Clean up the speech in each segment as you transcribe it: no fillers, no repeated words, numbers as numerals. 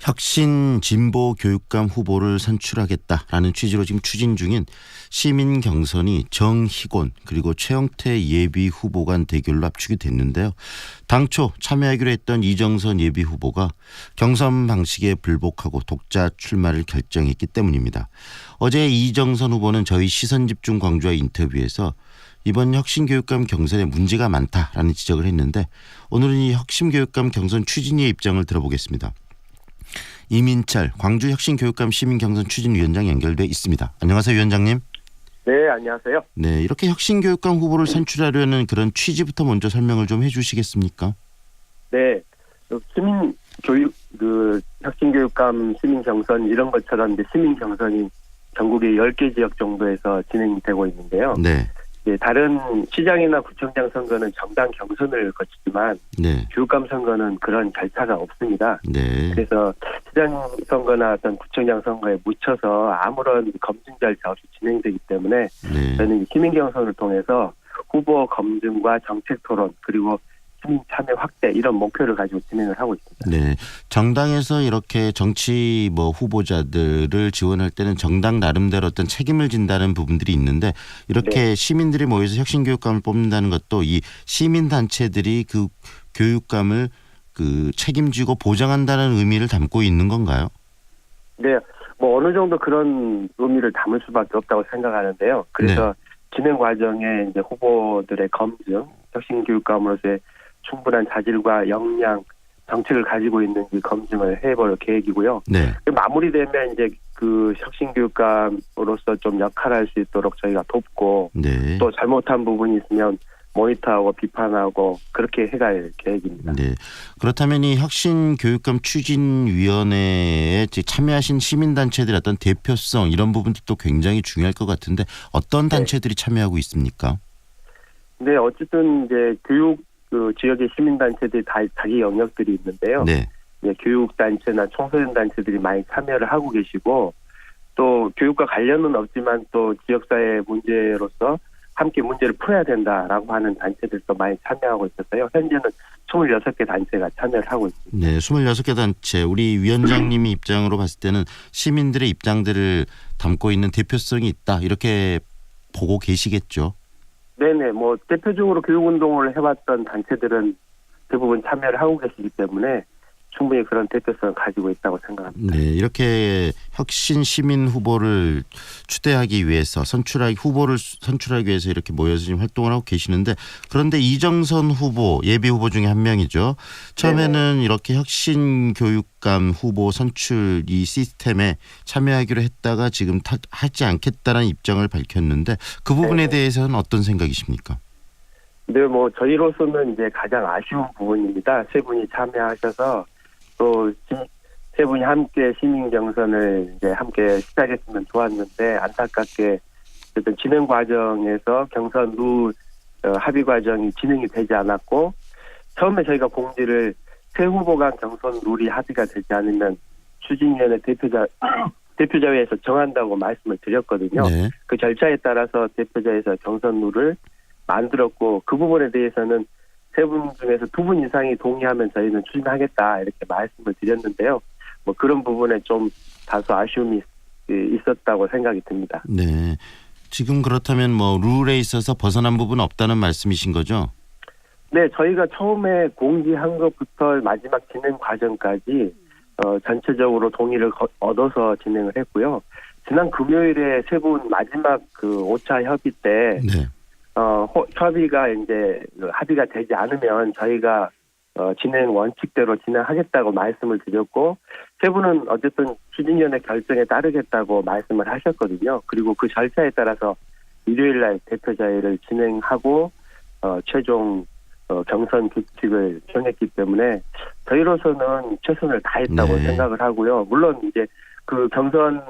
혁신 진보 교육감 후보를 선출하겠다라는 취지로 지금 추진 중인 시민 경선이 정희곤 그리고 최영태 예비 후보 간 대결로 압축이 됐는데요. 당초 참여하기로 했던 이정선 예비 후보가 경선 방식에 불복하고 독자 출마를 결정했기 때문입니다. 어제 이정선 후보는 저희 시선집중 광주와 인터뷰에서 이번 혁신교육감 경선에 문제가 많다라는 지적을 했는데 오늘은 이 혁신교육감 경선 추진위의 입장을 들어보겠습니다. 이민철 광주혁신교육감 시민경선 추진위원장 연결돼 있습니다. 안녕하세요, 위원장님. 네, 안녕하세요. 네, 이렇게 혁신교육감 후보를 선출하려는 그런 취지부터 먼저 설명을 좀 해주시겠습니까? 네, 혁신교육감 시민경선 이런 것처럼 이제 시민경선이 전국의 10개 지역 정도에서 진행이 되고 있는데요. 네. 네, 다른 시장이나 구청장 선거는 정당 경선을 거치지만 네. 교육감 선거는 그런 절차가 없습니다. 네. 그래서 시장 선거나 어떤 구청장 선거에 묻혀서 아무런 검증 절차 없이 진행되기 때문에 네. 저는 시민 경선을 통해서 후보 검증과 정책 토론 그리고 시민 참여 확대 이런 목표를 가지고 진행을 하고 있습니다. 네, 정당에서 이렇게 정치 후보자들을 지원할 때는 정당 나름대로 어떤 책임을 진다는 부분들이 있는데 이렇게 네. 시민들이 모여서 혁신교육감을 뽑는다는 것도 이 시민단체들이 그 교육감을 책임지고 보장한다는 의미를 담고 있는 건가요? 네, 뭐 어느 정도 그런 의미를 담을 수밖에 없다고 생각하는데요. 그래서 진행 과정에 이제 후보들의 검증, 혁신교육감으로서의 충분한 자질과 역량, 정책을 가지고 있는지 검증을 해볼 계획이고요. 네. 마무리되면 이제 그 혁신교육감으로서 좀 역할할 수 있도록 저희가 돕고 네. 또 잘못한 부분이 있으면 모니터하고 비판하고 그렇게 해갈 계획입니다. 네. 그렇다면 이 혁신교육감 추진위원회에 참여하신 시민단체들의 어떤 대표성 이런 부분들도 굉장히 중요할 것 같은데 어떤 단체들이 참여하고 있습니까? 네, 어쨌든 이제 교육 지역의 시민단체들이 다 자기 영역들이 있는데요. 네. 네, 교육단체나 청소년 단체들이 많이 참여를 하고 계시고 또 교육과 관련은 없지만 또 지역사회 문제로서 함께 문제를 풀어야 된다라고 하는 단체들도 많이 참여하고 있어서요. 현재는 26개 단체가 참여를 하고 있습니다. 네, 26개 단체. 우리 위원장님이 입장으로 봤을 때는 시민들의 입장들을 담고 있는 대표성이 있다. 이렇게 보고 계시겠죠? 네네. 뭐 대표적으로 교육운동을 해왔던 단체들은 대부분 참여를 하고 계시기 때문에 충분히 그런 대표성을 가지고 있다고 생각합니다. 네, 이렇게 혁신 시민 후보를 추대하기 위해서 후보를 선출하기 위해서 이렇게 모여서 지금 활동을 하고 계시는데 그런데 이정선 후보 예비 후보 중에 한 명이죠. 처음에는 네네. 이렇게 혁신 교육감 후보 선출 이 시스템에 참여하기로 했다가 지금 하지 않겠다는 입장을 밝혔는데 그 부분에 네네. 대해서는 어떤 생각이십니까? 네, 뭐 저희로서는 이제 가장 아쉬운 부분입니다. 세 분이 참여하셔서 또 세 분이 함께 시민 경선을 이제 함께 시작했으면 좋았는데 안타깝게 어떤 진행 과정에서 경선 루 합의 과정이 진행이 되지 않았고 처음에 저희가 공지를 세 후보 간 경선 룰이 합의가 되지 않으면 추진위원회 대표자회에서 정한다고 말씀을 드렸거든요. 네. 그 절차에 따라서 대표자회에서 경선 룰을 만들었고 그 부분에 대해서는 세 분 중에서 2분 이상이 동의하면 저희는 추진하겠다 이렇게 말씀을 드렸는데요. 뭐 그런 부분에 좀 다소 아쉬움이 있었다고 생각이 듭니다. 네, 지금 그렇다면 뭐 룰에 있어서 벗어난 부분 없다는 말씀이신 거죠? 네, 저희가 처음에 공지한 것부터 마지막 진행 과정까지 전체적으로 동의를 얻어서 진행을 했고요. 지난 금요일에 세 분 마지막 그 5차 협의 때. 네. 협의가 이제 합의가 되지 않으면 저희가 진행 원칙대로 진행하겠다고 말씀을 드렸고 세 분은 어쨌든 추진위원회 결정에 따르겠다고 말씀을 하셨거든요. 그리고 그 절차에 따라서 일요일 날 대표자회를 진행하고 최종 경선 규칙을 정했기 때문에 저희로서는 최선을 다했다고 네. 생각을 하고요. 물론 이제 그 경선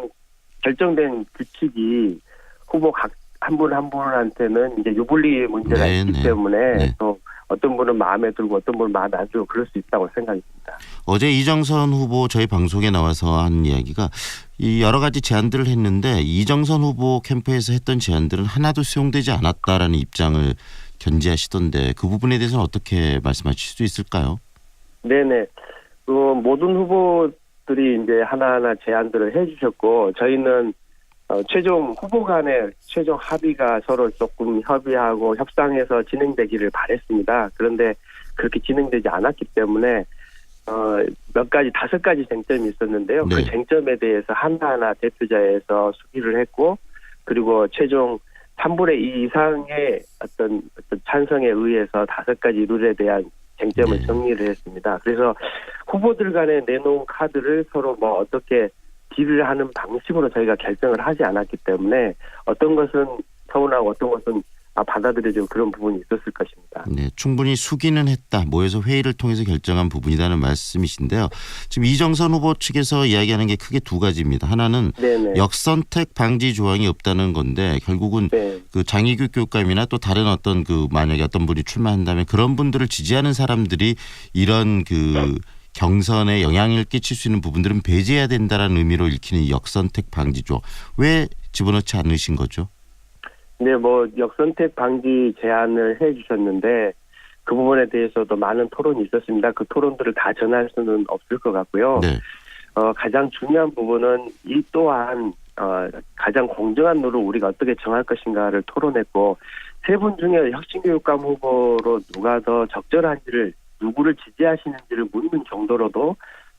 결정된 규칙이 후보 각 한 분 한 분한테는 이제 유불리 문제가 네, 있기 네. 때문에 네. 또 어떤 분은 마음에 들고 어떤 분은 마음에 안 들고 그럴 수 있다고 생각합니다. 어제 이정선 후보 저희 방송에 나와서 한 이야기가 이 여러 가지 제안들을 했는데 이정선 후보 캠프에서 했던 제안들은 하나도 수용되지 않았다라는 입장을 견지하시던데 그 부분에 대해서는 어떻게 말씀하실 수 있을까요? 네네. 모든 후보 후보들이 이제 하나하나 제안들을 해주셨고 저희는 최종 후보 간의 최종 합의가 서로 조금 협의하고 협상해서 진행되기를 바랬습니다. 그런데 그렇게 진행되지 않았기 때문에 몇 가지 5가지 쟁점이 있었는데요. 네. 그 쟁점에 대해서 하나하나 대표자에서 수기를 했고 그리고 최종 3분의 2 이상의 어떤 찬성에 의해서 5가지 룰에 대한 쟁점을 네. 정리를 했습니다. 그래서 후보들 간에 내놓은 카드를 서로 뭐 어떻게 딜을 하는 방식으로 저희가 결정을 하지 않았기 때문에 어떤 것은 서운하고 어떤 것은 받아들여지고 그런 부분이 있었을 것입니다. 네, 충분히 수기는 했다. 모여서 회의를 통해서 결정한 부분이라는 말씀이신데요. 지금 이정선 후보 측에서 이야기하는 게 크게 2가지입니다. 하나는 네네. 역선택 방지 조항이 없다는 건데 결국은 네. 그 장희규 교육감이나 또 다른 어떤 만약에 어떤 분이 출마한다면 그런 분들을 지지하는 사람들이 이런 경선에 영향을 끼칠 수 있는 부분들은 배제해야 된다라는 의미로 읽히는 이 역선택 방지 조항. 왜 집어넣지 않으신 거죠? 네, 뭐 역선택 방지 제안을 해주셨는데 그 부분에 대해서도 많은 토론이 있었습니다. 그 토론들을 다 전할 수는 없을 것 같고요. 네. 가장 중요한 부분은 이 또한 가장 공정한 룰을 우리가 어떻게 정할 것인가를 토론했고 3분 중에 혁신교육감 후보로 누가 더 적절한지를 누구를 지지하시는지를 묻는 정도로도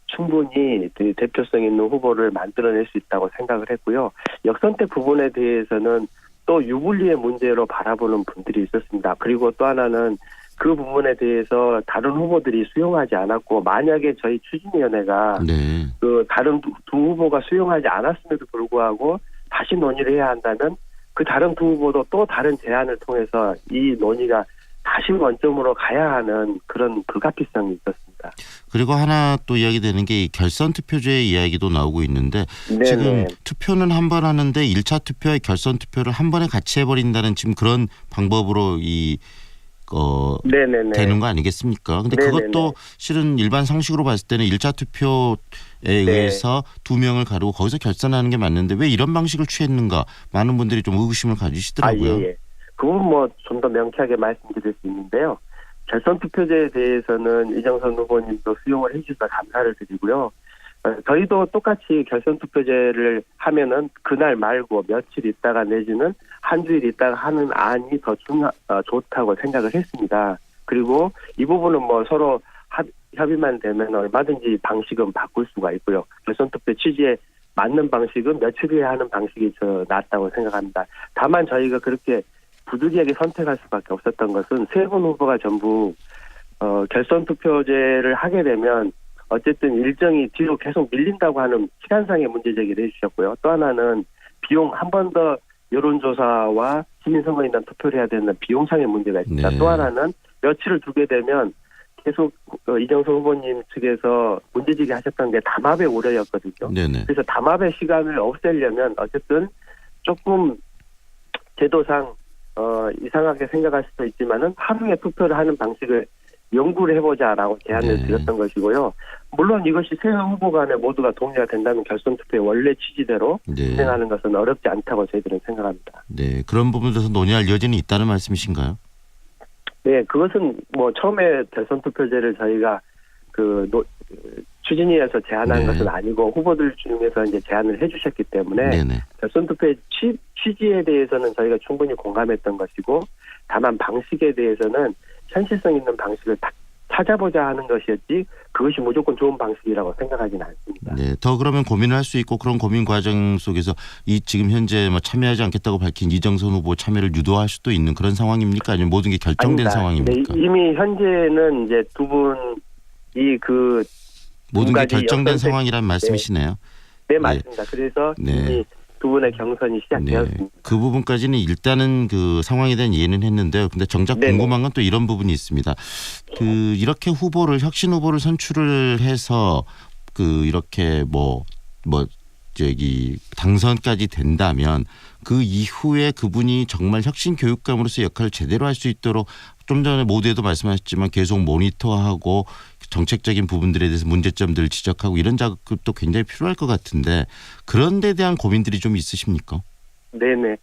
충분히 대표성 있는 후보를 만들어낼 수 있다고 생각을 했고요. 역선택 부분에 대해서는 또 유불리의 문제로 바라보는 분들이 있었습니다. 그리고 또 하나는 그 부분에 대해서 다른 후보들이 수용하지 않았고 만약에 저희 추진위원회가 네. 그 다른 두 후보가 수용하지 않았음에도 불구하고 다시 논의를 해야 한다면 그 다른 두 후보도 또 다른 제안을 통해서 이 논의가 다시 원점으로 가야 하는 그런 불가피성이 있었습니다. 그리고 하나 또 이야기되는 게 이 결선 투표제의 이야기도 나오고 있는데 네네. 지금 투표는 한 번 하는데 1차 투표와 결선 투표를 한 번에 같이 해버린다는 지금 그런 방법으로 네네네. 되는 거 아니겠습니까? 근데 네네네. 그것도 실은 일반 상식으로 봤을 때는 1차 투표에 의해서 2명을 가르고 거기서 결선하는 게 맞는데 왜 이런 방식을 취했는가 많은 분들이 좀 의구심을 가지시더라고요. 예. 그 부분 뭐 좀 더 명쾌하게 말씀드릴 수 있는데요. 결선 투표제에 대해서는 이정선 후보님도 수용을 해주셔서 감사를 드리고요. 저희도 똑같이 결선 투표제를 하면은 그날 말고 며칠 있다가 내지는 한 주일 있다가 하는 안이 더 좋다고 생각을 했습니다. 그리고 이 부분은 뭐 서로 협의만 되면 얼마든지 방식은 바꿀 수가 있고요. 결선 투표 취지에 맞는 방식은 며칠 후에 하는 방식이 더 낫다고 생각합니다. 다만 저희가 그렇게 부득이하게 선택할 수밖에 없었던 것은 3분 후보가 전부 결선 투표제를 하게 되면 어쨌든 일정이 뒤로 계속 밀린다고 하는 시간상의 문제 제기를 해주셨고요. 또 하나는 비용 한 번 더 여론조사와 시민선거인단 투표를 해야 되는 비용상의 문제가 있습니다. 네. 또 하나는 며칠을 두게 되면 계속 이정선 후보님 측에서 문제제기 하셨던 게 담합의 우려였거든요. 네네. 그래서 담합의 시간을 없애려면 어쨌든 조금 제도상 이상하게 생각할 수도 있지만은 하루에 투표를 하는 방식을 연구를 해보자라고 제안을 네. 드렸던 것이고요. 물론 이것이 세 후보 간에 모두가 동의가 된다면 결선 투표의 원래 취지대로 네. 진행하는 것은 어렵지 않다고 저희들은 생각합니다. 네. 그런 부분에서 논의할 여지는 있다는 말씀이신가요? 네, 그것은 뭐 처음에 결선 투표제를 저희가 추진위에서 제안한 네. 것은 아니고 후보들 중에서 이제 제안을 해주셨기 때문에 네네. 결선 투표의 취지에 대해서는 저희가 충분히 공감했던 것이고 다만 방식에 대해서는 현실성 있는 방식을 찾아보자 하는 것이었지 그것이 무조건 좋은 방식이라고 생각하지는 않습니다. 네, 더 그러면 고민을 할 수 있고 그런 고민 과정 속에서 이 지금 현재 참여하지 않겠다고 밝힌 이정선 후보 참여를 유도할 수도 있는 그런 상황입니까? 아니면 모든 게 결정된 아닙니다. 상황입니까? 네, 이미 현재는 이제 두 분이 모든 게 가지 결정된 역선택- 상황이란 말씀이시네요. 네, 맞습니다. 그래서 네. 이미 두 분의 경선이 네, 시작되었습니다. 그 부분까지는 일단은 그 상황에 대한 이해는 했는데요. 근데 정작 네네. 궁금한 건 또 이런 부분이 있습니다. 이렇게 혁신 후보를 선출을 해서 이렇게 당선까지 된다면 그 이후에 그분이 정말 혁신 교육감으로서 역할을 제대로 할 수 있도록 좀 전에 모두에도 말씀하셨지만 계속 모니터하고 정책적인 부분들에 대해서 문제점들을 지적하고 이런 작업도 굉장히 필요할 것 같은데 그런 데 대한 고민들이 좀 있으십니까? 네네.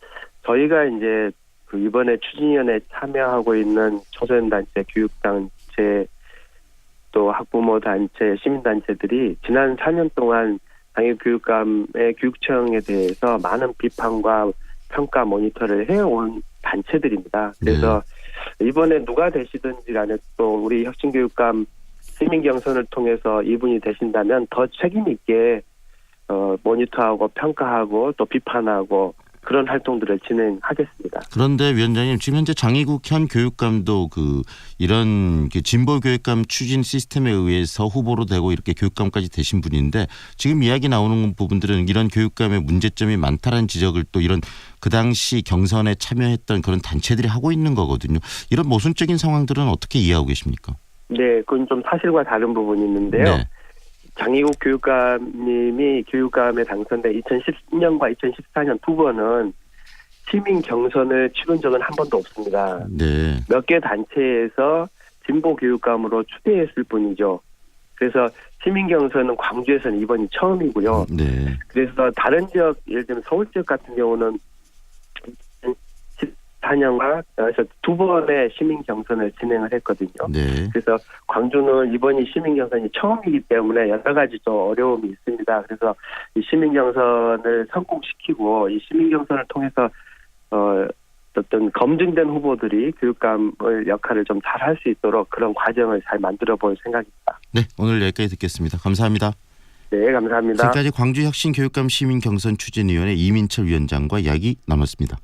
저희가 이제 이번에 추진위원회에 참여하고 있는 청소년단체, 교육단체 또 학부모 단체, 시민단체들이 지난 4년 동안 장애교육감의 교육청에 대해서 많은 비판과 평가 모니터를 해온 단체들입니다. 그래서 이번에 누가 되시든지 간에 또 우리 혁신교육감 시민 경선을 통해서 이분이 되신다면 더 책임 있게 모니터하고 평가하고 또 비판하고 그런 활동들을 진행하겠습니다. 그런데 위원장님, 지금 현재 장희국 현 교육감도 이런 진보 교육감 추진 시스템에 의해서 후보로 되고 이렇게 교육감까지 되신 분인데, 지금 이야기 나오는 부분들은 이런 교육감의 문제점이 많다라는 지적을 또 이런 그 당시 경선에 참여했던 그런 단체들이 하고 있는 거거든요. 이런 모순적인 상황들은 어떻게 이해하고 계십니까? 네, 그건 좀 사실과 다른 부분이 있는데요. 네. 장희국 교육감님이 교육감에 당선돼 2010년과 2014년 두 번은 시민 경선을 치른 적은 한 번도 없습니다. 네. 몇 개 단체에서 진보 교육감으로 추대했을 뿐이죠. 그래서 시민 경선은 광주에서는 이번이 처음이고요. 네. 그래서 다른 지역, 예를 들면 서울 지역 같은 경우는 14년과 두 번의 시민 경선을 진행을 했거든요. 네. 그래서 광주는 이번이 시민 경선이 처음이기 때문에 여러 가지 좀 어려움이 있습니다. 그래서 이 시민 경선을 성공시키고 이 시민 경선을 통해서 어떤 검증된 후보들이 교육감의 역할을 좀 잘 할 수 있도록 그런 과정을 잘 만들어 볼 생각입니다. 네, 오늘 여기까지 듣겠습니다. 감사합니다. 네, 감사합니다. 지금까지 광주혁신교육감 시민경선 추진위원회 이민철 위원장과 이야기 나눴습니다.